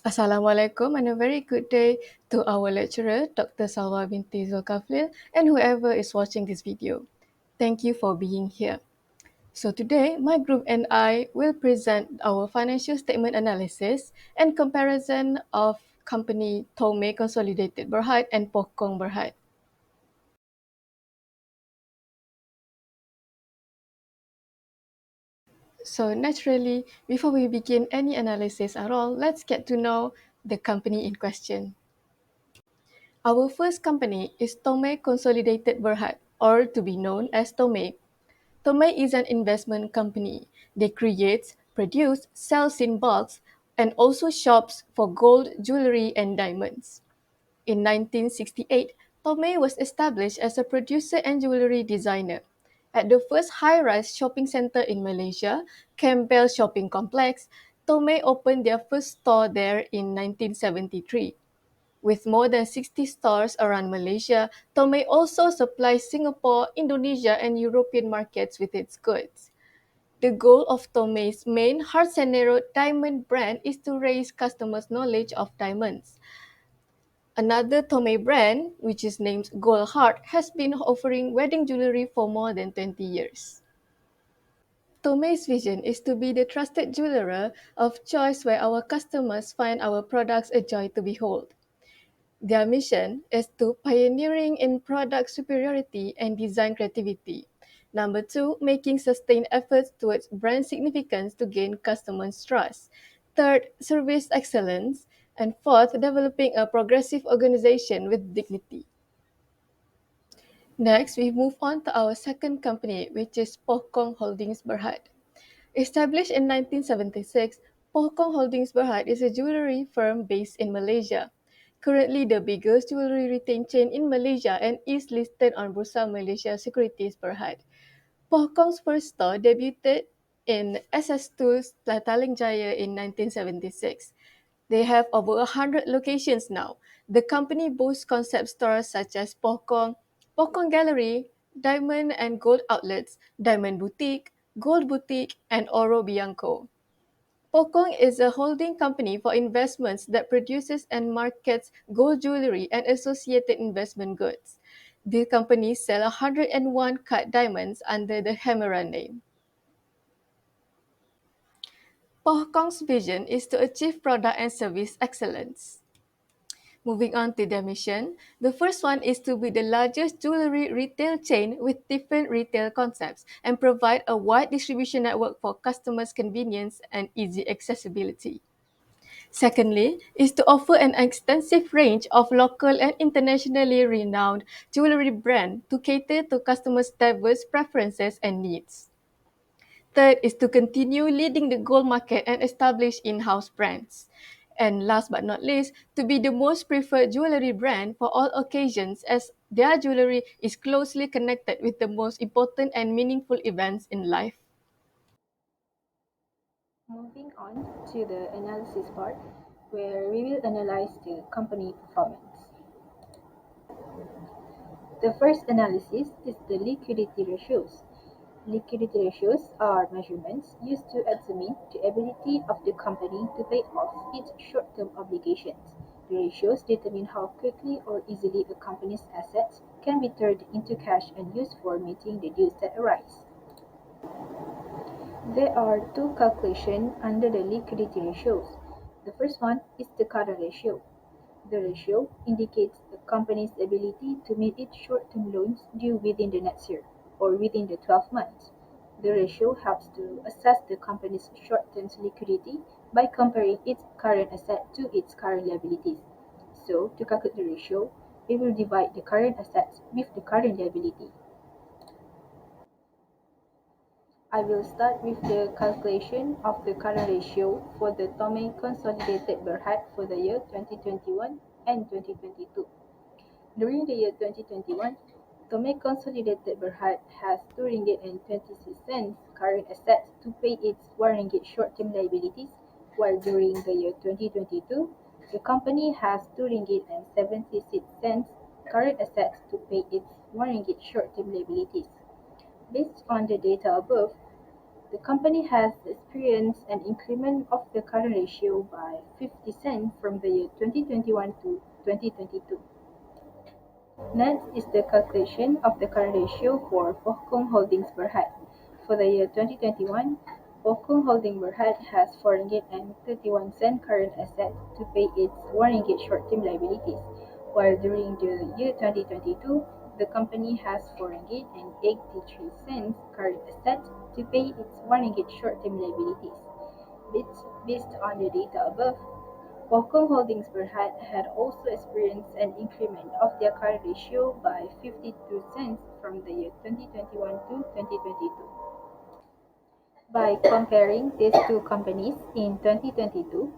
Assalamualaikum and a very good day to our lecturer, Dr. Salwa binti Zulkaflil, and whoever is watching this video. Thank you for being here. So today, my group and I will present our financial statement analysis and comparison of company Tomei Consolidated Berhad and Pokong Berhad. So naturally, before we begin any analysis at all, let's get to know the company in question. Our first company is Tomei Consolidated Berhad, or to be known as Tomei. Tomei is an investment company. They create, produce, sell in bulks, and also shops for gold, jewelry, and diamonds. In 1968, Tomei was established as a producer and jewelry designer. At the first high-rise shopping center in Malaysia, Campbell Shopping Complex, Tomei opened their first store there in 1973. With more than 60 stores around Malaysia, Tomei also supplies Singapore, Indonesia, and European markets with its goods. The goal of Tomei's main Harsanero diamond brand is to raise customers' knowledge of diamonds. Another Tomei brand, which is named Gold Heart, has been offering wedding jewelry for more than 20 years. Tomei's vision is to be the trusted jeweler of choice where our customers find our products a joy to behold. Their mission is to pioneering in product superiority and design creativity. Number two, making sustained efforts towards brand significance to gain customers' trust. Third, service excellence. And fourth, developing a progressive organization with dignity. Next, we move on to our second company, which is Pokong Holdings Berhad. Established in 1976, Pokong Holdings Berhad is a jewelry firm based in Malaysia. Currently the biggest jewelry retail chain in Malaysia and is listed on Bursa Malaysia Securities Berhad. Pokong's first store debuted in SS2 Petaling Jaya in 1976. They have over 100 locations now. The company boasts concept stores such as Pokong, Pokong Gallery, Diamond and Gold Outlets, Diamond Boutique, Gold Boutique, and Oro Bianco. Pokong is a holding company for investments that produces and markets gold jewelry and associated investment goods. The company sells 101 cut diamonds under the Hamizah name. Pokong's vision is to achieve product and service excellence. Moving on to their mission, the first one is to be the largest jewelry retail chain with different retail concepts and provide a wide distribution network for customers' convenience and easy accessibility. Secondly, is to offer an extensive range of local and internationally renowned jewelry brands to cater to customers' diverse preferences and needs. Third is to continue leading the gold market and establish in-house brands. And last but not least, to be the most preferred jewelry brand for all occasions as their jewelry is closely connected with the most important and meaningful events in life. Moving on to the analysis part, where we will analyze the company performance. The first analysis is the liquidity ratios. Liquidity ratios are measurements used to examine the ability of the company to pay off its short-term obligations. The ratios determine how quickly or easily a company's assets can be turned into cash and used for meeting the dues that arise. There are two calculations under the liquidity ratios. The first one is the current ratio. The ratio indicates a company's ability to meet its short-term loans due within the next year or within the 12 months. The ratio helps to assess the company's short-term liquidity by comparing its current asset to its current liabilities. So, to calculate the ratio, we will divide the current assets with the current liability. I will start with the calculation of the current ratio for the Tomei Consolidated Berhad for the year 2021 and 2022. During the year 2021, Tomei Consolidated Berhad has RM2.26 current assets to pay its RM1 short-term liabilities, while during the year 2022, the company has RM2.76 current assets to pay its RM1 short-term liabilities. Based on the data above, The company has experienced an increment of the current ratio by 50 cents from the year 2021 to 2022. Next is the calculation of the current ratio for Pohkung Holdings Berhad. For the year 2021, Pohkung Holding Berhad has 4 ringgit and 31 cent current asset to pay its 1 ringgit short-term liabilities, while during the year 2022, the company has 4 ringgit and 83 cents current asset to pay its 1 ringgit short-term liabilities. Based on the data above, Qualcomm Holdings Berhad had also experienced an increment of their current ratio by 52 cents from the year 2021 to 2022. By comparing these two companies in 2022,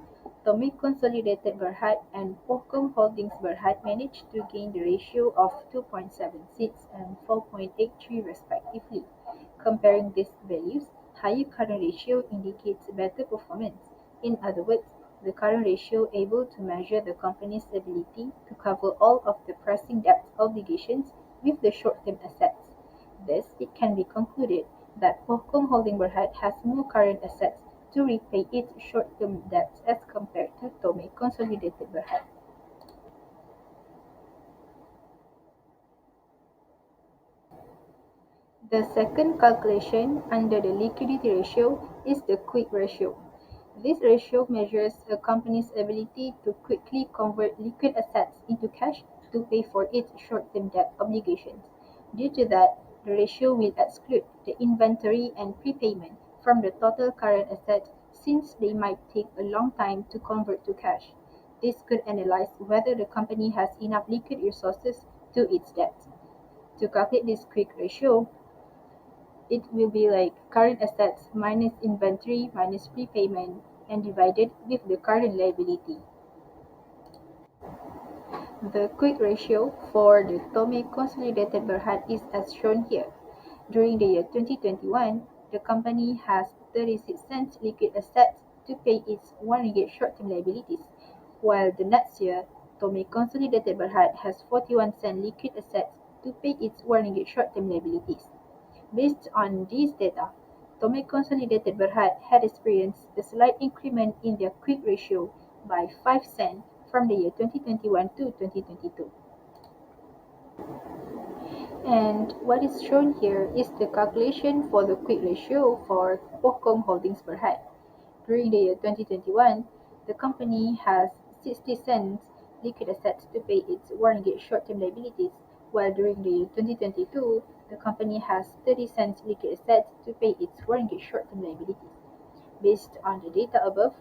Tommy Consolidated Berhad and Qualcomm Holdings Berhad managed to gain the ratio of 2.76 and 4.83 respectively. Comparing these values, higher current ratio indicates better performance. In other words, the current ratio able to measure the company's ability to cover all of the pressing debt obligations with the short-term assets. Thus, it can be concluded that Pohkung Holding Berhad has more current assets to repay its short-term debts as compared to Tomei Consolidated Berhad. The second calculation under the liquidity ratio is the quick ratio. This ratio measures a company's ability to quickly convert liquid assets into cash to pay for its short-term debt obligations. Due to that, the ratio will exclude the inventory and prepayment from the total current asset since they might take a long time to convert to cash. This could analyze whether the company has enough liquid resources to its debt. To calculate this quick ratio, it will be like current assets minus inventory minus prepayment and divided with the current liability. The quick ratio for the Tomei Consolidated Berhad is as shown here. During the year 2021, the company has 36 cents liquid assets to pay its 1 ringgit short-term liabilities, while the next year, Tomei Consolidated Berhad has 41 cent liquid assets to pay its 1 ringgit short-term liabilities. Based on these data, Tomei Consolidated Berhad had experienced a slight increment in their quick ratio by 5 cents from the year 2021 to 2022. And what is shown here is the calculation for the quick ratio for Pohkong Holdings Berhad. During the year 2021, the company has 60 cents liquid assets to pay its 1 ringgit short-term liabilities, while during the year 2022, the company has 30 cents liquid assets to pay its 1 ringgit short-term liabilities. Based on the data above,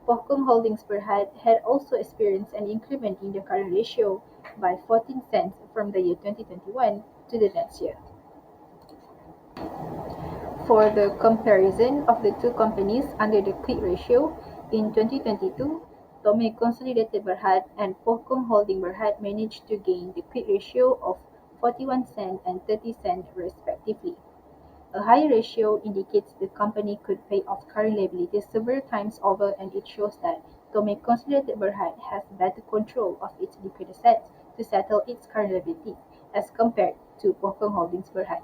Pohkong Holdings Berhad had also experienced an increment in the current ratio by 14 cents from the year 2021 to the next year. For the comparison of the two companies under the quick ratio, in 2022, Tomei Consolidated Berhad and Pohkong Holding Berhad managed to gain the quick ratio of 41 cent and 30 cent respectively. A higher ratio indicates the company could pay off current liabilities several times over, and it shows that Tomei Consolidated Berhad has better control of its liquid assets to settle its current liabilities as compared to Pohkong Holdings Berhad.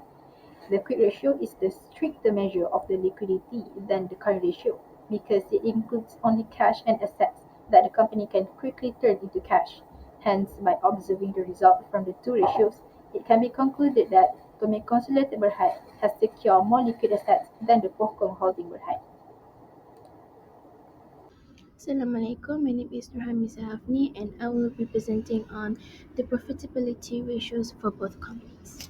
The quick ratio is the stricter measure of the liquidity than the current ratio because it includes only cash and assets that the company can quickly turn into cash. Hence, by observing the result from the two ratios, it can be concluded that Tomei Consolidated Berhad has secured more liquid assets than the Pohkong Holding Berhad. Assalamualaikum, my name is Hamizah Hafni and I will be presenting on the profitability ratios for both companies.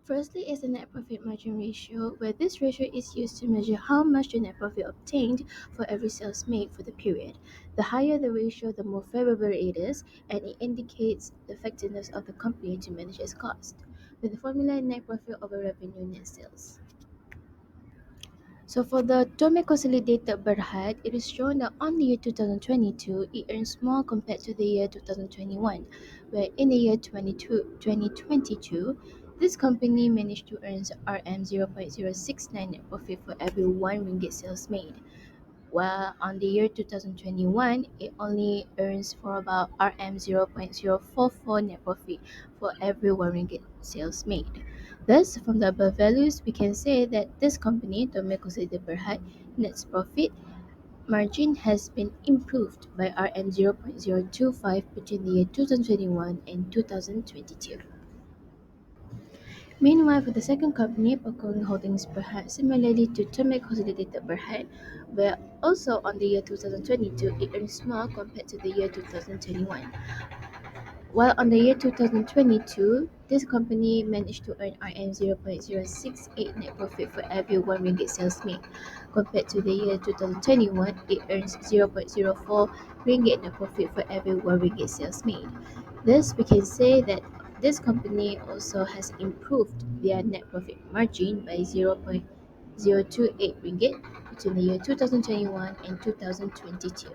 Firstly is the net profit margin ratio, where this ratio is used to measure how much the net profit obtained for every sales made for the period. The higher the ratio, the more favorable it is, and it indicates the effectiveness of the company to manage its cost. With the formula net profit over revenue net sales. So for the Tome Consolidated Berhad, it is shown that on the year 2022, it earns more compared to the year 2021, where in the year 2022, this company managed to earn RM 0.069 net profit for every 1 ringgit sales made, while on the year 2021, it only earns for about RM 0.044 net profit for every 1 ringgit sales made. Thus, from the above values, we can say that this company, Tomei Consolidated Berhad, net profit margin has been improved by RM 0.025 between the year 2021 and 2022. Meanwhile, for the second company, Pokong Holdings Berhad, similarly to Tomei Consolidated Berhad, where also on the year 2022 it earned small compared to the year 2021. While on the year 2022, this company managed to earn RM 0.068 net profit for every 1 ringgit sales made. Compared to the year 2021, it earns 0.04 ringgit net profit for every 1 ringgit sales made. Thus, we can say that this company also has improved their net profit margin by 0.028 ringgit between the year 2021 and 2022.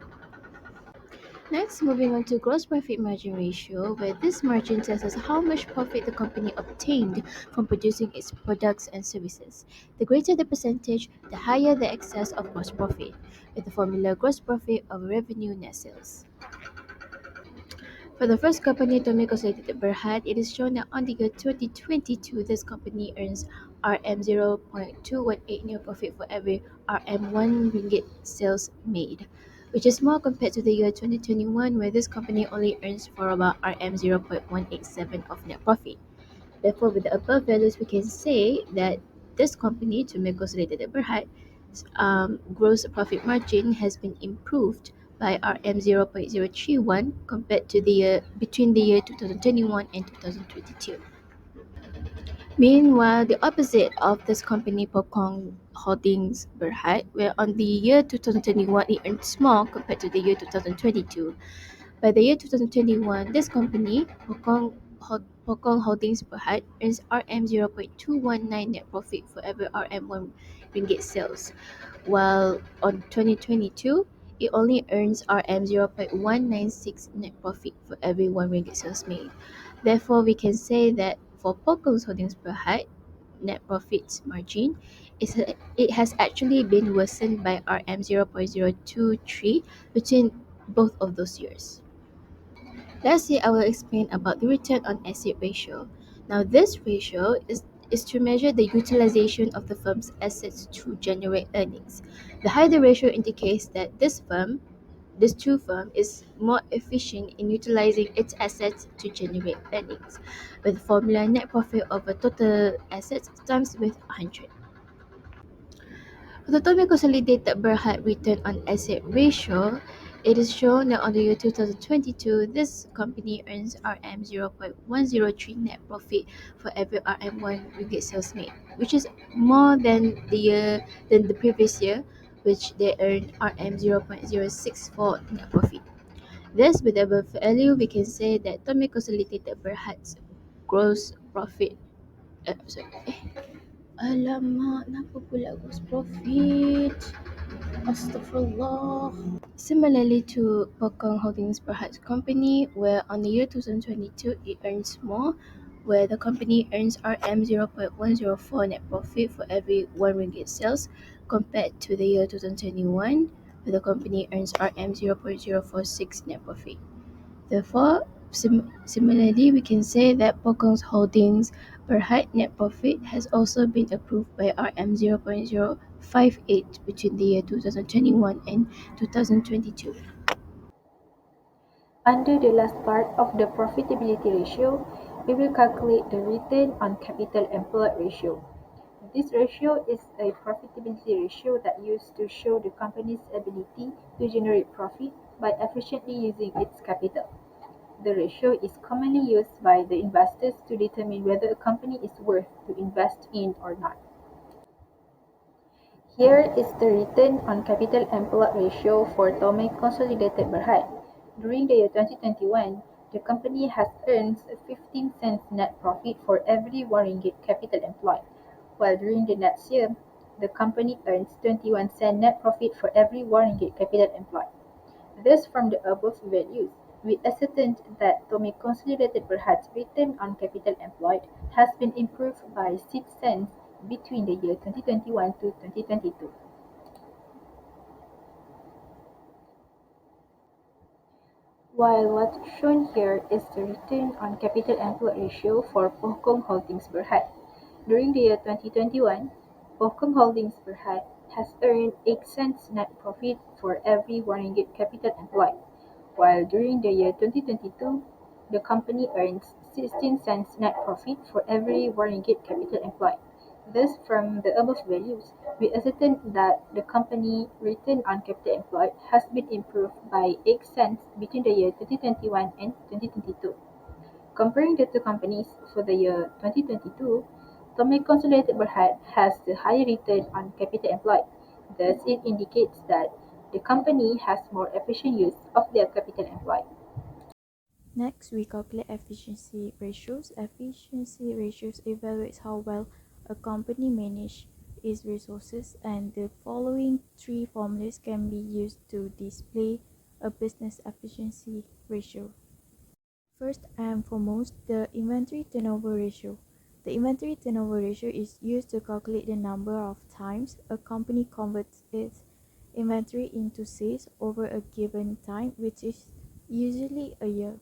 Next, moving on to gross profit margin ratio, where this margin tells us how much profit the company obtained from producing its products and services. The greater the percentage, the higher the excess of gross profit, with the formula gross profit over revenue net sales. For the first company to make consolidated Berhad, it is shown that on the year 2022, this company earns RM 0.218 net profit for every RM 1 ringgit sales made, which is more compared to the year 2021, where this company only earns for about RM 0.187 of net profit. Therefore, with the above values, we can say that this company, to make consolidated Berhad, gross profit margin has been improved by RM 0.031 compared to the year between the year 2021 and 2022. Meanwhile, the opposite of this company, Pokong Holdings Berhad, where on the year 2021 it earned small compared to the year 2022. By the year 2021, this company, Pokong Holdings Berhad, earns RM 0.219 net profit for every RM 1 ringgit sales, while on 2022, it only earns RM 0.196 net profit for every 1 ringgit sales made. Therefore, we can say that for Pokong Holdings Berhad, net profit margin, it has actually been worsened by RM 0.023 between both of those years. Lastly, I will explain about the return on asset ratio. Now, this ratio is to measure the utilization of the firm's assets to generate earnings. The higher the ratio indicates that this true firm is more efficient in utilizing its assets to generate earnings, with the formula net profit over total assets times with 100. For the total consolidated Berhad return on asset ratio, it is shown that on the year 2022, this company earns RM 0.103 net profit for every RM 1 ringgit sales made, which is more than the previous year, which they earned RM 0.064 net profit. Thus, with the above value, we can say that Tomei Consolidated Berhad's gross profit. Alamak, kenapa pula gross profit? Astaghfirullah. Similarly to Pokong Holdings Berhad Company, where on the year 2022 it earns more, where the company earns RM 0.104 net profit for every 1 ringgit sales, compared to the year 2021, where the company earns RM 0.046 net profit. Therefore, similarly, we can say that Pokong Holdings Berhad net profit has also been approved by RM 0.058 between the year 2021 and 2022. Under the last part of the profitability ratio, we will calculate the return on capital employed ratio. This ratio is a profitability ratio that used to show the company's ability to generate profit by efficiently using its capital. The ratio is commonly used by the investors to determine whether a company is worth to invest in or not. Here is the return on capital employed ratio for Tomei Consolidated Berhad. During the year 2021, the company has earned 15 cents net profit for every 1 ringgit capital employed, while during the next year, the company earns 21 cent net profit for every 1 ringgit capital employed. Thus, from the above values, we ascertained that Tomei Consolidated Berhad's return on capital employed has been improved by 6 cents between the year 2021 to 2022. while what's shown here is the return on capital employed ratio for Pohkong Holdings Berhad. During the year 2021, Pohkong Holdings Berhad has earned 8 cents net profit for every RM1 capital employed, while during the year 2022, the company earns 16 cents net profit for every RM1 capital employed. Thus, from the above values, we ascertain that the company return on capital employed has been improved by 8 cents between the year 2021 and 2022. Comparing the two companies for the year 2022, Tomei Consolidated Berhad has the higher return on capital employed. Thus, it indicates that the company has more efficient use of their capital employed. Next, we calculate efficiency ratios. Efficiency ratios evaluates how well a company manages its resources, and the following three formulas can be used to display a business efficiency ratio. First and foremost, the inventory turnover ratio. The inventory turnover ratio is used to calculate the number of times a company converts its inventory into sales over a given time, which is usually a year.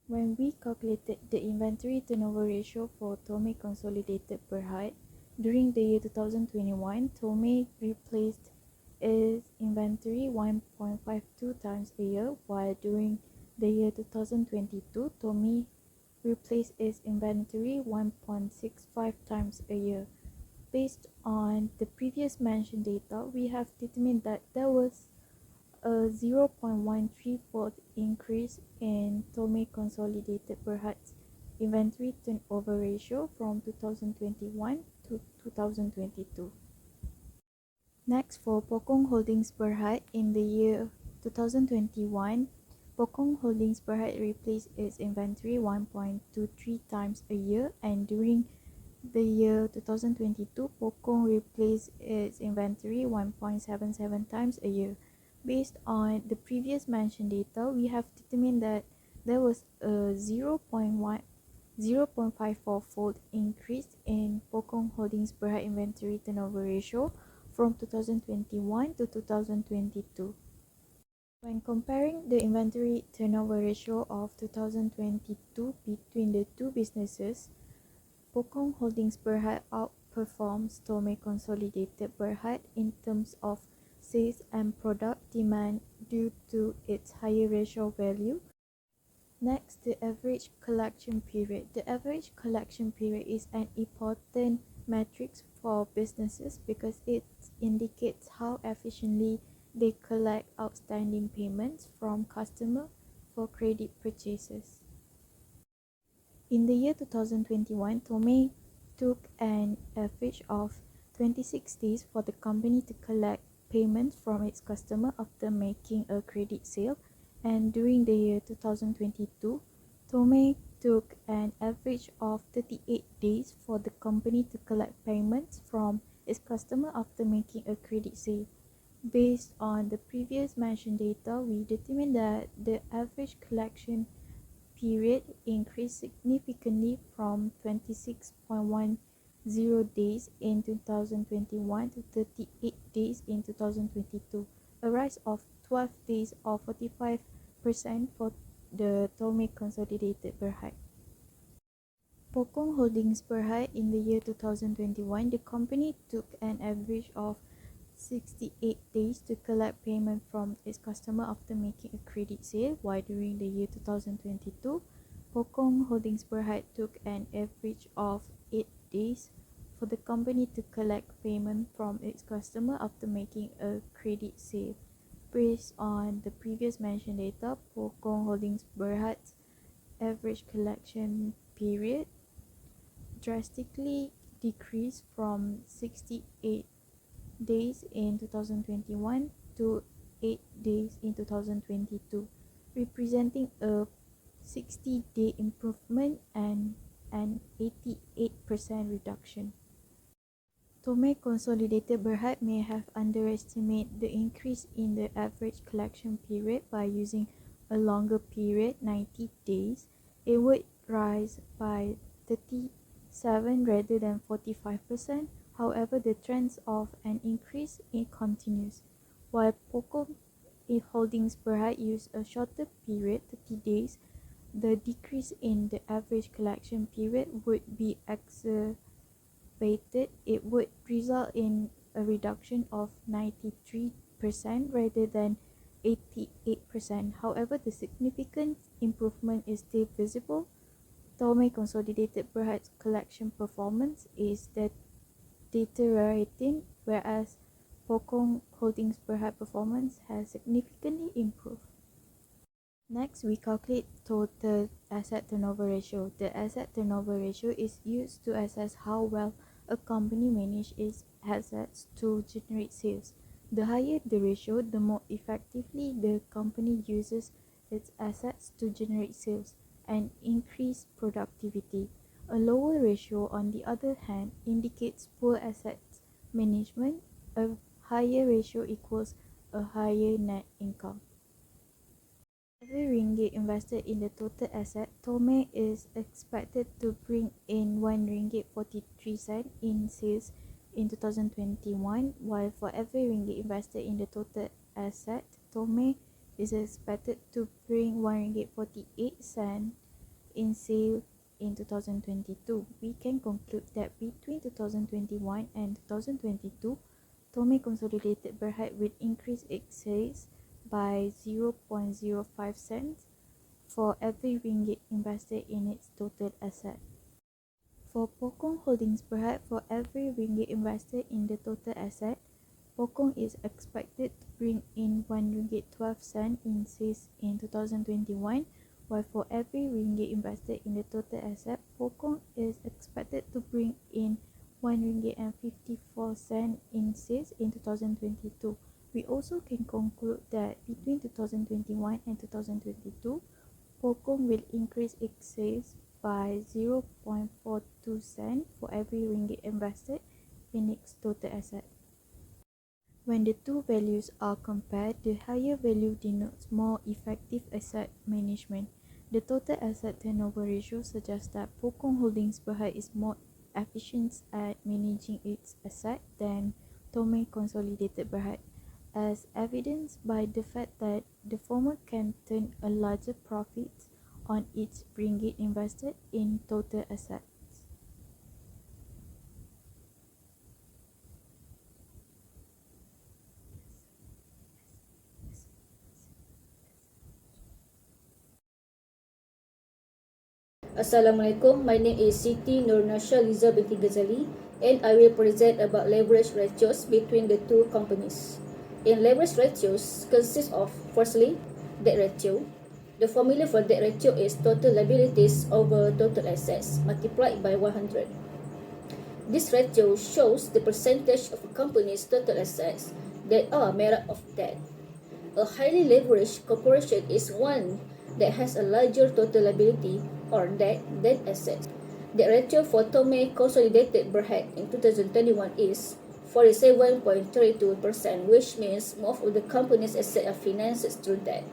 When we calculated the inventory turnover ratio for Tomei Consolidated Berhad, during the year 2021, Tomei replaced its inventory 1.52 times a year, while during the year 2022, Tomei replaced its inventory 1.65 times a year. Based on the previous mentioned data, we have determined that there was a 0.13-fold increase in Tomei Consolidated Berhad's inventory turnover ratio from 2021 to 2022. Next, for Pohkong Holdings Berhad, in the year 2021, Pohkong Holdings Berhad replaced its inventory 1.23 times a year, and during the year 2022, Pohkong replaced its inventory 1.77 times a year. Based on the previous mentioned data, we have determined that there was a 0.54-fold increase in Pohkong Holdings Berhad inventory turnover ratio from 2021 to 2022. When comparing the inventory turnover ratio of 2022 between the two businesses, Pohkong Holdings Berhad outperforms Tomei Consolidated Berhad in terms of sales and product demand due to its higher ratio value. Next, the average collection period. The average collection period is an important metric for businesses because it indicates how efficiently they collect outstanding payments from customers for credit purchases. In the year 2021, Tomei took an average of 26 days for the company to collect payments from its customer after making a credit sale, and during the year 2022, Tomei took an average of 38 days for the company to collect payments from its customer after making a credit sale. Based on the previous mentioned data, we determined that the average collection period increased significantly from 26.10 days in 2021 to 38 days in 2022, a rise of 12 days or 45% for the Tomei Consolidated Berhad. Pohkong Holdings Berhad, in the year 2021, the company took an average of 68 days to collect payment from its customer after making a credit sale, while during the year 2022, Pohkong Holdings Berhad took an average of 8 days for the company to collect payment from its customer after making a credit sale. Based on the previous mentioned data, Pohkong Holdings Berhad's average collection period drastically decreased from 68 days in 2021 to 8 days in 2022, representing a 60-day improvement and an 88% reduction. Tomei Consolidated Berhad may have underestimated the increase in the average collection period by using a longer period, 90 days. It would rise by 37 rather than 45%. However, the trend of an increase continues. While Pohkong holdings Berhad use a shorter period, 30 days, the decrease in the average collection period would be exacerbated. It would result in a reduction of 93% rather than 88%. However, the significant improvement is still visible. Tomei Consolidated Berhad's collection performance is deteriorating, whereas Pokong Holdings Berhad performance has significantly improved. Next, we calculate total asset turnover ratio. The asset turnover ratio is used to assess how well a company manages its assets to generate sales. The higher the ratio, the more effectively the company uses its assets to generate sales and increase productivity. A lower ratio, on the other hand, indicates poor asset management. A higher ratio equals a higher net income. Every ringgit invested in the total asset, Tomei is expected to bring in 1 ringgit 43 cent in sales in 2021, while for every ringgit invested in the total asset, Tomei is expected to bring 1 ringgit 48 cent in sales in 2022. We can conclude that between 2021 and 2022, Tomei Consolidated Berhad will increase its sales by 0.05 cents for every ringgit invested in its total asset. For Pokong Holdings Berhad, for every ringgit invested in the total asset, Pokong is expected to bring in 1 ringgit 12 cent in sales in 2021, while for every ringgit invested in the total asset, Pokong is expected to bring in 1 ringgit and 54 cent in sales in 2022. We also can conclude that between 2021 and 2022, Pokong will increase its sales by 0.42 cent for every ringgit invested in its total asset. When the two values are compared, the higher value denotes more effective asset management. The total asset turnover ratio suggests that Pokong Holdings Berhad is more efficient at managing its asset than Tomei Consolidated Berhad, as evidenced by the fact that the former can turn a larger profit on each ringgit invested in total assets. Assalamualaikum, my name is SITI NURSHAFINI binti GHAZALLI, and I will present about leverage ratios between the two companies. In leverage ratios consists of, firstly, debt ratio. The formula for debt ratio is total liabilities over total assets multiplied by 100. This ratio shows the percentage of a company's total assets that are made up of debt. A highly leveraged corporation is one that has a larger total liability or debt than assets. The ratio for Tomei Consolidated Berhad in 2021 is 47.32%, which means most of the company's assets are financed through debt.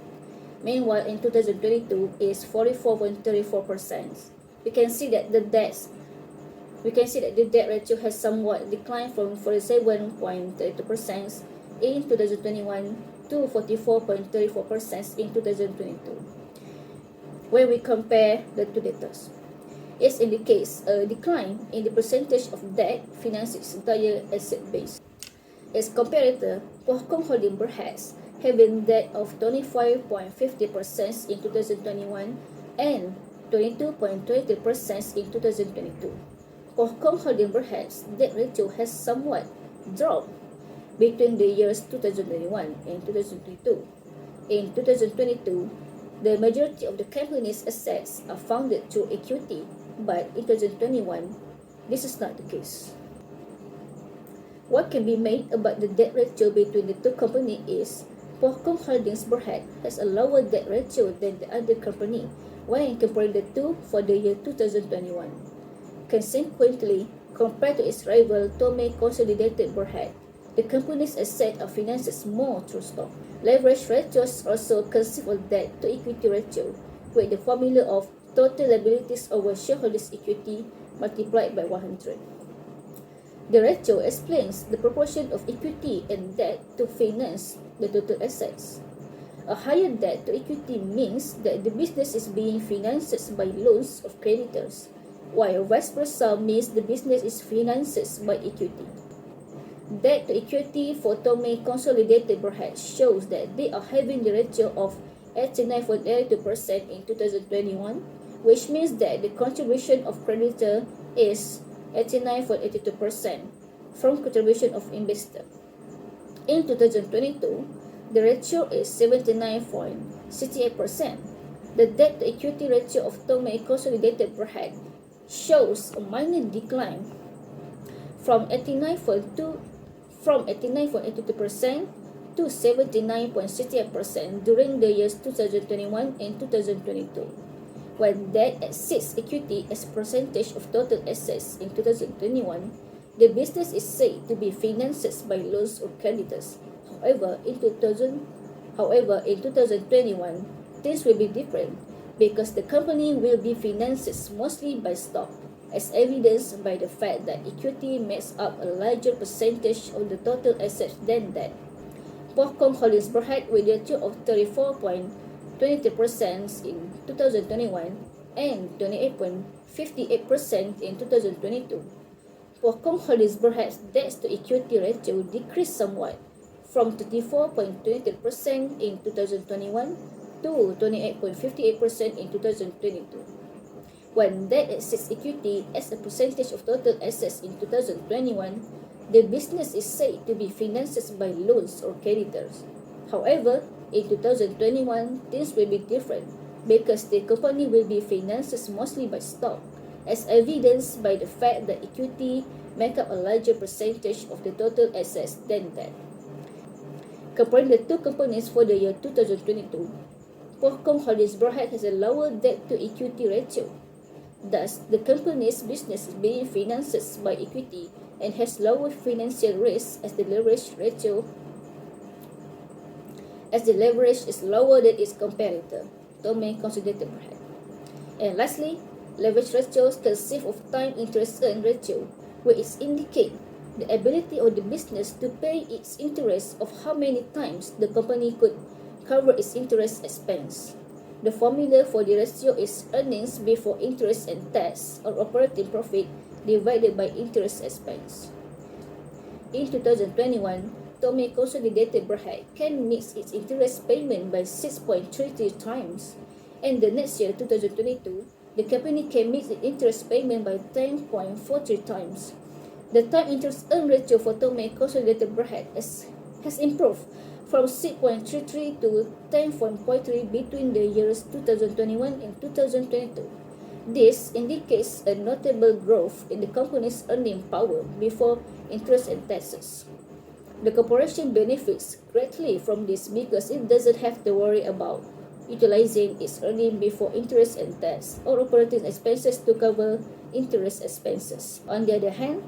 Meanwhile, in 2022 is 44.34%. We can see that the debt ratio has somewhat declined from 47.32% in 2021 to 44.34% in 2022. When we compare the two data, it indicates a decline in the percentage of debt financing its entire asset base. Its comparator, Pokong Holdings Berhad, having debt of 25.50% in 2021 and 22.20% in 2022. Pokong Holdings Berhad's debt ratio has somewhat dropped between the years 2021 and 2022. In 2022, the majority of the company's assets are funded through equity, but in 2021, this is not the case. What can be made about the debt ratio between the two companies is Pokong Holdings Berhad has a lower debt ratio than the other company when comparing the two for the year 2021. Consequently, compared to its rival Tomei Consolidated Berhad, the company's assets are financed more through stock. Leverage ratios also consist of debt to equity ratio, with the formula of total liabilities over shareholders' equity multiplied by 100. The ratio explains the proportion of equity and debt to finance the total assets. A higher debt to equity means that the business is being financed by loans of creditors, while vice versa means the business is financed by equity. Debt to equity for Tomei consolidated Berhad shows that they are having the ratio of 89.82% in 2021, which means that the contribution of creditor is 89.82% from contribution of investor. In 2022, the ratio is 79.68%. The debt to equity ratio of Tomei consolidated Berhad shows a minor decline from 89.82% to 79.68% during the years 2021 and 2022. When debt exceeds equity as a percentage of total assets in 2021, the business is said to be financed by loans or creditors. However, in 2021, things will be different because the company will be financed mostly by stock, as evidenced by the fact that equity makes up a larger percentage of the total assets than debt. Pohkong Holdings Berhad with a ratio of 34.23% in 2021 and 28.58% in 2022. Pohkong Holdings Berhad's debt to equity ratio decreased somewhat from 34.23% in 2021 to 28.58% in 2022. When debt exceeds equity as a percentage of total assets in 2021, the business is said to be financed by loans or creditors. However, in 2021, things will be different because the company will be financed mostly by stock, as evidenced by the fact that equity make up a larger percentage of the total assets than debt. Comparing the two companies for the year 2022, Pohkong Holdings Berhad has a lower debt to equity ratio. Thus, the company's business is being financed by equity and has lower financial risk as the leverage is lower than its competitor, Tomei Consolidated Berhad. And lastly, leverage ratios consist of time interest earned ratio, which indicate the ability of the business to pay its interest of how many times the company could cover its interest expense. The formula for the ratio is earnings before interest and tax, or operating profit divided by interest expense. In 2021, Tomei Consolidated Berhad can meet its interest payment by 6.33 times, and the next year, 2022, the company can meet the interest payment by 10.43 times. The time interest earned ratio for Tomei Consolidated Berhad has improved from 6.33 to 10.43 between the years 2021 and 2022. This indicates a notable growth in the company's earning power before interest and taxes. The corporation benefits greatly from this because it doesn't have to worry about utilizing its earning before interest and tax or operating expenses to cover interest expenses. On the other hand,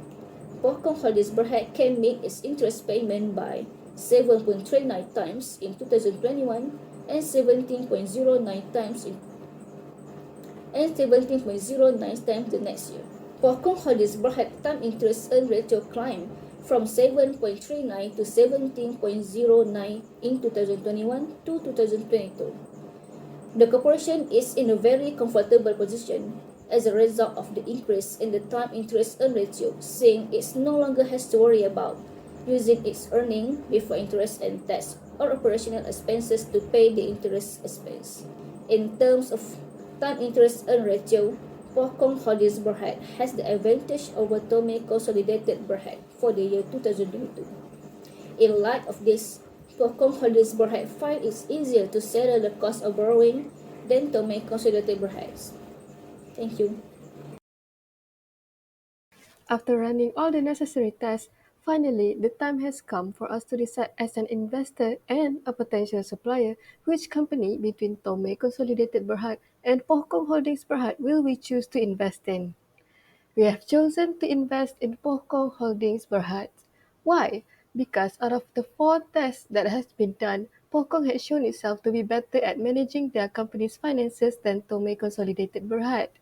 Pohkong Holdings Berhad can make its interest payment by 7.39 times in 2021 and 17.09 times the next year. Pohkong Holdings Berhad time interest earned ratio climbed from 7.39 to 17.09 in 2021 to 2022. The corporation is in a very comfortable position as a result of the increase in the time interest earned ratio, saying it no longer has to worry about using its earning before interest and tax or operational expenses to pay the interest expense. In terms of time interest earned ratio, Pohkong Holdings Berhad has the advantage over Tomei Consolidated Berhad for the year 2022. In light of this, Pohkong Holdings Berhad find it easier to settle the cost of borrowing than Tomei Consolidated Berhad. Thank you. After running all the necessary tests, finally the time has come for us to decide as an investor and a potential supplier which company between Tomei Consolidated Berhad and Pohkong Holdings Berhad will we choose to invest in. We have chosen to invest in Pohkong Holdings Berhad. Why? Because out of the 4 tests that has been done, Pohkong has shown itself to be better at managing their company's finances than Tomei Consolidated Berhad.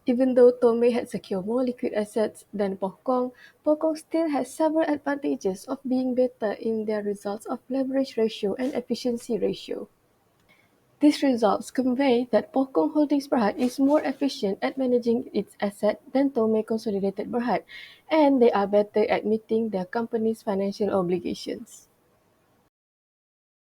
Even though Tomei had secured more liquid assets than Pohkong, Pohkong still has several advantages of being better in their results of leverage ratio and efficiency ratio. These results convey that Pohkong Holdings Berhad is more efficient at managing its assets than Tomei Consolidated Berhad, and they are better at meeting their company's financial obligations.